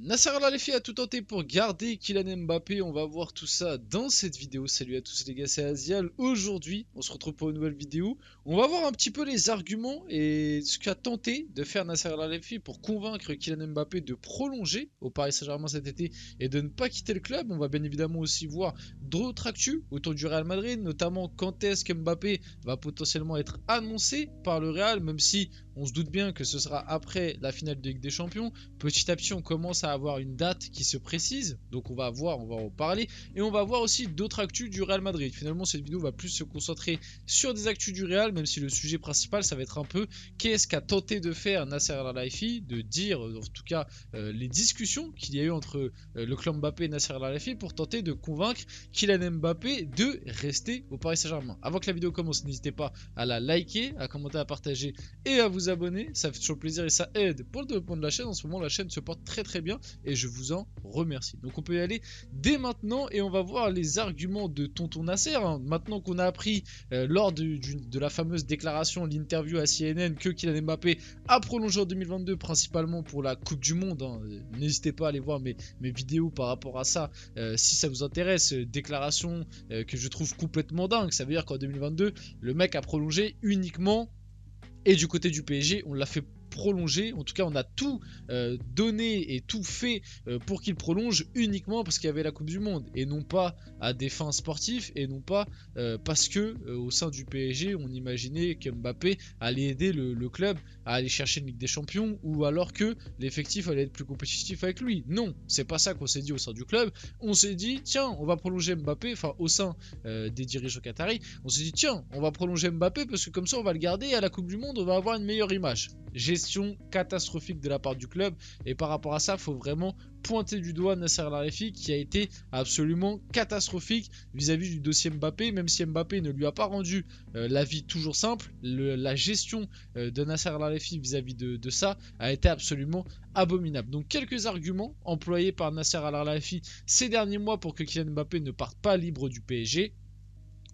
Nasser Al-Khelaifi a tout tenté pour garder Kylian Mbappé, on va voir tout ça dans cette vidéo. Salut à tous les gars, c'est Azial. Aujourd'hui, on se retrouve pour une nouvelle vidéo. On va voir un petit peu les arguments et ce qu'a tenté de faire Nasser Al-Khelaifi pour convaincre Kylian Mbappé de prolonger au Paris Saint-Germain cet été et de ne pas quitter le club. On va bien évidemment aussi voir d'autres actus autour du Real Madrid, notamment quand est-ce que Mbappé va potentiellement être annoncé par le Real, même si on se doute bien que ce sera après la finale de Ligue des Champions. Petit à petit, on commence à avoir une date qui se précise, donc on va voir, on va en parler, et on va voir aussi d'autres actus du Real Madrid. Finalement, cette vidéo va plus se concentrer sur des actus du Real, même si le sujet principal, ça va être un peu qu'est-ce qu'a tenté de faire Nasser Al-Khelaifi, de dire, en tout cas, les discussions qu'il y a eu entre le clan Mbappé et Nasser Al-Khelaifi pour tenter de convaincre Kylian Mbappé de rester au Paris Saint-Germain. Avant que la vidéo commence, n'hésitez pas à la liker, à commenter, à partager et à vous abonner, ça fait toujours plaisir et ça aide pour le développement de la chaîne. En ce moment, la chaîne se porte très bien et je vous en remercie. Donc on peut y aller dès maintenant et on va voir les arguments de Tonton Nasser. Maintenant qu'on a appris lors de la fameuse déclaration, l'interview à CNN, que Kylian Mbappé a prolongé en 2022 principalement pour la Coupe du Monde. N'hésitez pas à aller voir mes vidéos par rapport à ça si ça vous intéresse. Déclaration que je trouve complètement dingue. Ça veut dire qu'en 2022, le mec a prolongé uniquement. Et du côté du PSG, on l'a fait prolonger, en tout cas on a tout donné et tout fait pour qu'il prolonge uniquement parce qu'il y avait la Coupe du Monde et non pas à des fins sportives et non pas parce que au sein du PSG on imaginait que Mbappé allait aider le club à aller chercher une Ligue des Champions ou alors que l'effectif allait être plus compétitif avec lui. Non, c'est pas ça qu'on s'est dit au sein du club. On s'est dit tiens on va prolonger Mbappé, enfin au sein des dirigeants qataris, on s'est dit tiens on va prolonger Mbappé parce que comme ça on va le garder et à la Coupe du Monde on va avoir une meilleure image. Gestion catastrophique de la part du club et par rapport à ça, il faut vraiment pointer du doigt Nasser Al-Khelaifi qui a été absolument catastrophique vis-à-vis du dossier Mbappé, même si Mbappé ne lui a pas rendu la vie toujours simple, la gestion de Nasser Al-Khelaifi vis-à-vis de ça a été absolument abominable. Donc quelques arguments employés par Nasser Al-Khelaifi ces derniers mois pour que Kylian Mbappé ne parte pas libre du PSG.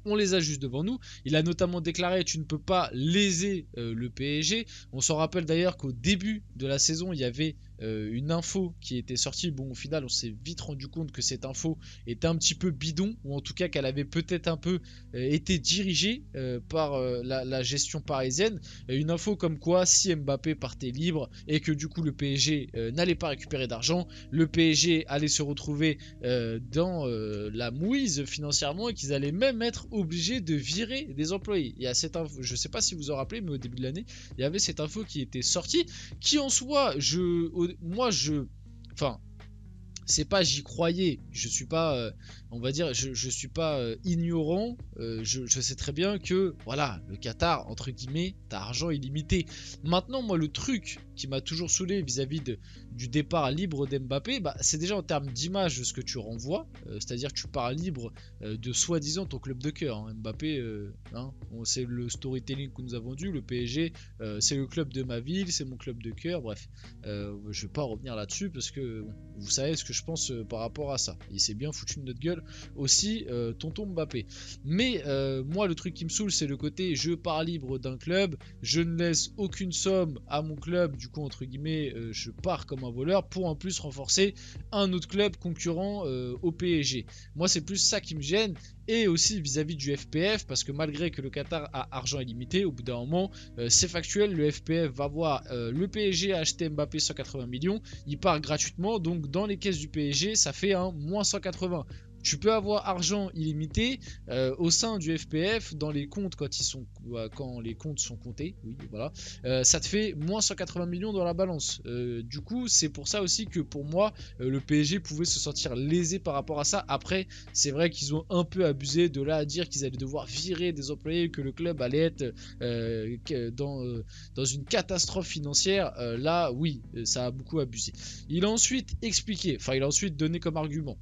On les a juste devant nous. Il a notamment déclaré tu ne peux pas léser le PSG. On s'en rappelle d'ailleurs qu'au début de la saison, il y avait une info qui était sortie. Bon, au final, on s'est vite rendu compte que cette info était un petit peu bidon, ou en tout cas qu'elle avait peut-être un peu été dirigée par la gestion parisienne. Une info comme quoi, si Mbappé partait libre et que du coup le PSG n'allait pas récupérer d'argent, le PSG allait se retrouver dans la mouise financièrement et qu'ils allaient même être obligés de virer des employés. Il y a cette info, je ne sais pas si vous vous en rappelez, mais au début de l'année, il y avait cette info qui était sortie, qui en soi, enfin, c'est pas j'y croyais, je suis pas on va dire je suis pas ignorant, je sais très bien que voilà, le Qatar entre guillemets t'as argent illimité. Maintenant moi le truc qui m'a toujours saoulé vis-à-vis du départ libre d'Mbappé, bah, c'est déjà en termes d'image ce que tu renvoies, c'est-à-dire que tu pars libre de soi-disant ton club de cœur, hein. Mbappé c'est le storytelling que nous a vendu, le PSG c'est le club de ma ville, c'est mon club de cœur, bref je vais pas revenir là-dessus parce que bon, vous savez ce que je pense par rapport à ça. Il s'est bien foutu de notre gueule aussi, tonton Mbappé. Mais moi, le truc qui me saoule, c'est le côté je pars libre d'un club, je ne laisse aucune somme à mon club, du coup, entre guillemets, je pars comme un voleur pour en plus renforcer un autre club concurrent au PSG. Moi, c'est plus ça qui me gêne. Et aussi vis-à-vis du FPF, parce que malgré que le Qatar a argent illimité, au bout d'un moment, c'est factuel, le FPF va voir le PSG acheter Mbappé 180 millions, il part gratuitement, donc dans les caisses du PSG, ça fait un moins 180. Tu peux avoir argent illimité au sein du FPF dans les comptes quand les comptes sont comptés, oui voilà, ça te fait moins 180 millions dans la balance. Du coup c'est pour ça aussi que pour moi le PSG pouvait se sentir lésé par rapport à ça. Après c'est vrai qu'ils ont un peu abusé de là à dire qu'ils allaient devoir virer des employés, que le club allait être dans une catastrophe financière. Là oui ça a beaucoup abusé. Il a ensuite expliqué, enfin il a ensuite donné comme argument: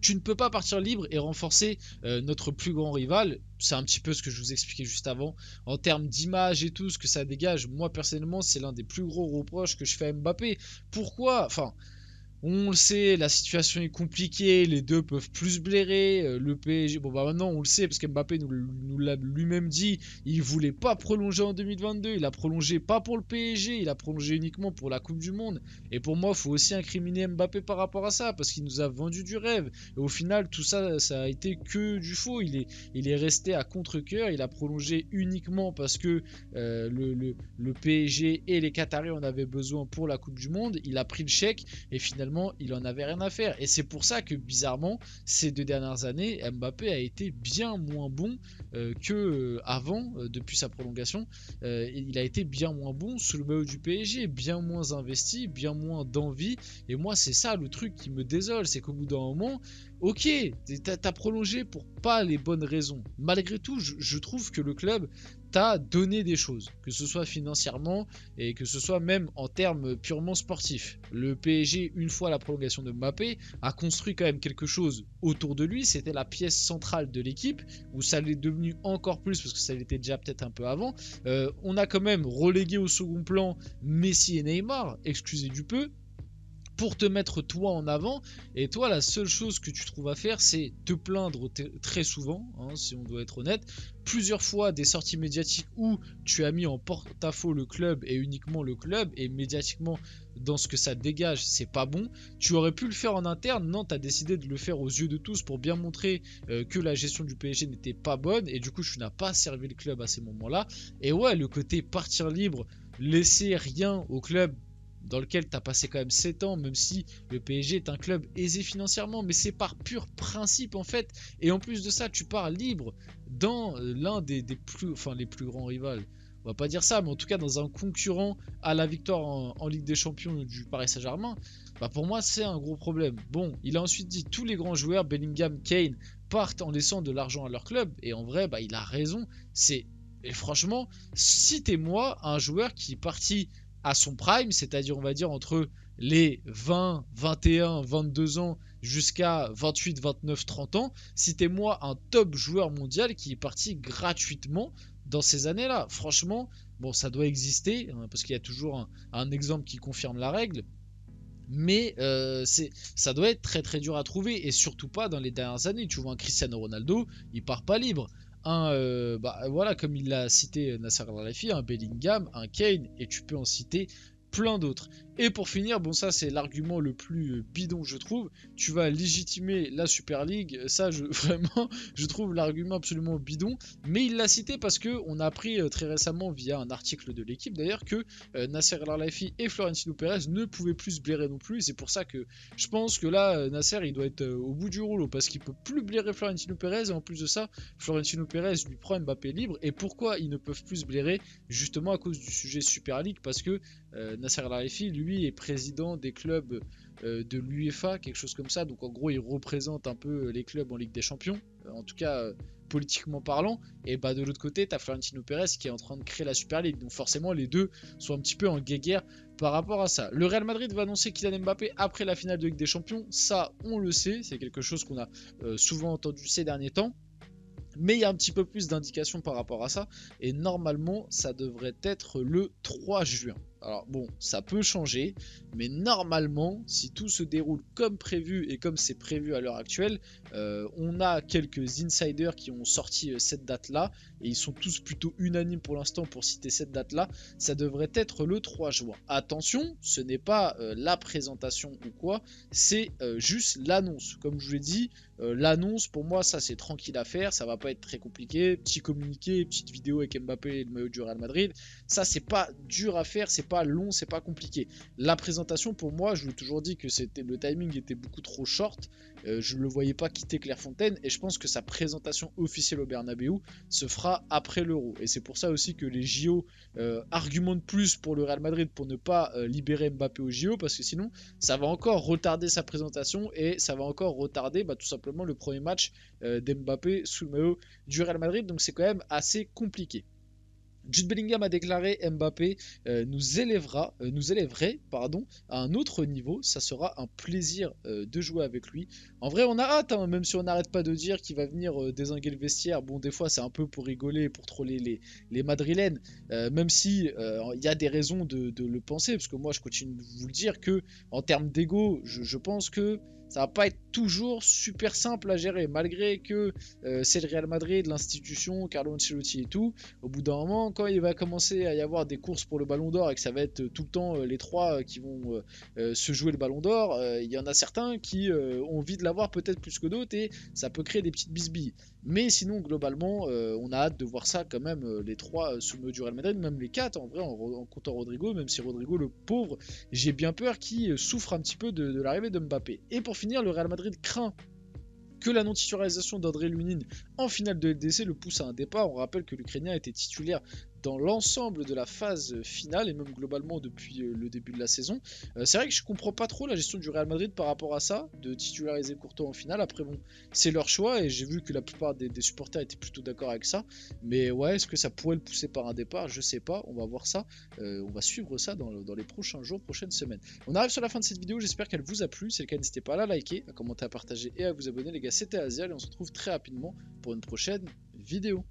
tu ne peux pas partir libre et renforcer notre plus grand rival. C'est un petit peu ce que je vous expliquais juste avant. En termes d'image et tout, ce que ça dégage, moi personnellement, c'est l'un des plus gros reproches que je fais à Mbappé. Pourquoi ? Enfin, On le sait, la situation est compliquée, les deux peuvent plus se blairer, le PSG, bon bah maintenant on le sait parce que Mbappé nous l'a lui-même dit, il voulait pas prolonger en 2022, il a prolongé pas pour le PSG, il a prolongé uniquement pour la Coupe du Monde. Et pour moi, il faut aussi incriminer Mbappé par rapport à ça, parce qu'il nous a vendu du rêve. Et au final, tout ça, ça a été que du faux, il est resté à contre-cœur, il a prolongé uniquement parce que le PSG et les Qataris en avaient besoin pour la Coupe du Monde, il a pris le chèque, et finalement il en avait rien à faire. Et c'est pour ça que bizarrement ces 2 dernières années Mbappé a été bien moins bon que avant, depuis sa prolongation. Il a été bien moins bon sous le maillot du PSG, bien moins investi, bien moins d'envie. Et moi c'est ça le truc qui me désole, c'est qu'au bout d'un moment, ok, t'as prolongé pour pas les bonnes raisons. Malgré tout, je trouve que le club t'a donné des choses, que ce soit financièrement et que ce soit même en termes purement sportifs. Le PSG, une fois la prolongation de Mbappé, a construit quand même quelque chose autour de lui. C'était la pièce centrale de l'équipe, où ça l'est devenu encore plus parce que ça l'était déjà peut-être un peu avant. On a quand même relégué au second plan Messi et Neymar, excusez du peu, pour te mettre toi en avant. Et toi, la seule chose que tu trouves à faire, c'est te plaindre très souvent, hein, si on doit être honnête, plusieurs fois des sorties médiatiques où tu as mis en porte-à-faux le club et uniquement le club, et médiatiquement dans ce que ça dégage, c'est pas bon. Tu aurais pu le faire en interne, non, tu as décidé de le faire aux yeux de tous pour bien montrer que la gestion du PSG n'était pas bonne, et du coup tu n'as pas servi le club à ces moments-là. Et ouais, le côté partir libre, laisser rien au club dans lequel tu as passé quand même 7 ans, même si le PSG est un club aisé financièrement, mais c'est par pur principe en fait. Et en plus de ça, tu pars libre dans l'un des plus, enfin les plus grands rivaux. On va pas dire ça, mais en tout cas dans un concurrent à la victoire en Ligue des Champions du Paris Saint-Germain. Bah pour moi, c'est un gros problème. Bon, il a ensuite dit tous les grands joueurs, Bellingham, Kane, partent en laissant de l'argent à leur club. Et en vrai, bah il a raison. Et franchement, citez-moi un joueur qui est parti à son prime, c'est-à-dire on va dire entre les 20, 21, 22 ans jusqu'à 28, 29, 30 ans, citez-moi un top joueur mondial qui est parti gratuitement dans ces années-là. Franchement, bon, ça doit exister, hein, parce qu'il y a toujours un exemple qui confirme la règle, mais ça doit être très très dur à trouver, et surtout pas dans les dernières années. Tu vois un Cristiano Ronaldo, il part pas libre. Voilà, comme il l'a cité Nasser Al-Khelaifi, un Bellingham, un Kane, et tu peux en citer plein d'autres. Et pour finir, bon ça c'est l'argument le plus bidon je trouve, tu vas légitimer la Super League, ça vraiment je trouve l'argument absolument bidon, mais il l'a cité parce que on a appris très récemment via un article de l'équipe d'ailleurs que Nasser Al-Khelaifi et Florentino Pérez ne pouvaient plus se blairer non plus, et c'est pour ça que je pense que là Nasser il doit être au bout du rouleau parce qu'il peut plus blairer Florentino Pérez, et en plus de ça Florentino Pérez lui prend Mbappé libre. Et pourquoi ils ne peuvent plus se blairer? Justement à cause du sujet Super League, parce que Nasser Al-Khelaifi lui est président des clubs de l'UEFA, quelque chose comme ça, donc en gros il représente un peu les clubs en Ligue des Champions, en tout cas politiquement parlant. Et bah de l'autre côté t'as Florentino Pérez qui est en train de créer la Super League, donc forcément les deux sont un petit peu en guéguerre par rapport à ça. Le Real Madrid va annoncer Kylian Mbappé après la finale de Ligue des Champions, ça on le sait, c'est quelque chose qu'on a souvent entendu ces derniers temps. Mais il y a un petit peu plus d'indications par rapport à ça. Et normalement, ça devrait être le 3 juin. Alors bon, ça peut changer. Mais normalement, si tout se déroule comme prévu et comme c'est prévu à l'heure actuelle, on a quelques insiders qui ont sorti cette date-là. Et ils sont tous plutôt unanimes pour l'instant pour citer cette date-là. Ça devrait être le 3 juin. Attention, ce n'est pas la présentation ou quoi. C'est juste l'annonce. Comme je vous l'ai dit, l'annonce pour moi ça c'est tranquille à faire, ça va pas être très compliqué, petit communiqué, petite vidéo avec Mbappé et le maillot du Real Madrid, ça c'est pas dur à faire, c'est pas long, c'est pas compliqué. La présentation pour moi, je vous ai toujours dit que le timing était beaucoup trop short, je ne le voyais pas quitter Clairefontaine, et je pense que sa présentation officielle au Bernabeu se fera après l'Euro, et c'est pour ça aussi que les JO argumentent plus pour le Real Madrid pour ne pas libérer Mbappé aux JO, parce que sinon ça va encore retarder sa présentation, et ça va encore retarder tout simplement le premier match d'Mbappé sous le maillot du Real Madrid, donc c'est quand même assez compliqué. Jude Bellingham a déclaré Mbappé nous élèverait à un autre niveau. Ça sera un plaisir de jouer avec lui. En vrai, on a hâte, hein, même si on n'arrête pas de dire qu'il va venir dézinguer le vestiaire. Bon, des fois, c'est un peu pour rigoler, pour troller les Madrilènes, même si il y a des raisons de le penser, parce que moi, je continue de vous le dire que en termes d'ego, je pense que ça va pas être toujours super simple à gérer, malgré que c'est le Real Madrid, l'institution, Carlo Ancelotti et tout. Au bout d'un moment, quand il va commencer à y avoir des courses pour le Ballon d'Or et que ça va être tout le temps les trois qui vont se jouer le Ballon d'Or, il y en a certains qui ont envie de l'avoir peut-être plus que d'autres et ça peut créer des petites bisbilles. Mais sinon, globalement, on a hâte de voir ça quand même, les trois sous le maillot du Real Madrid, même les quatre en vrai, en comptant Rodrigo, même si Rodrigo, le pauvre, j'ai bien peur qu'il souffre un petit peu de l'arrivée de Mbappé. Et pour finir, le Real Madrid craint que la non-titularisation d'André Lunin en finale de LDC le pousse à un départ. On rappelle que l'Ukrainien était titulaire dans l'ensemble de la phase finale et même globalement depuis le début de la saison. C'est vrai que je comprends pas trop la gestion du Real Madrid par rapport à ça, de titulariser Courtois en finale. Après bon, c'est leur choix et j'ai vu que la plupart des supporters étaient plutôt d'accord avec ça. Mais ouais, est-ce que ça pourrait le pousser par un départ? Je sais pas, on va voir ça. On va suivre ça dans les prochains jours, prochaines semaines. On arrive sur la fin de cette vidéo, j'espère qu'elle vous a plu. Si c'est le cas, n'hésitez pas à la liker, à commenter, à partager et à vous abonner les gars. C'était Azial et on se retrouve très rapidement pour une prochaine vidéo.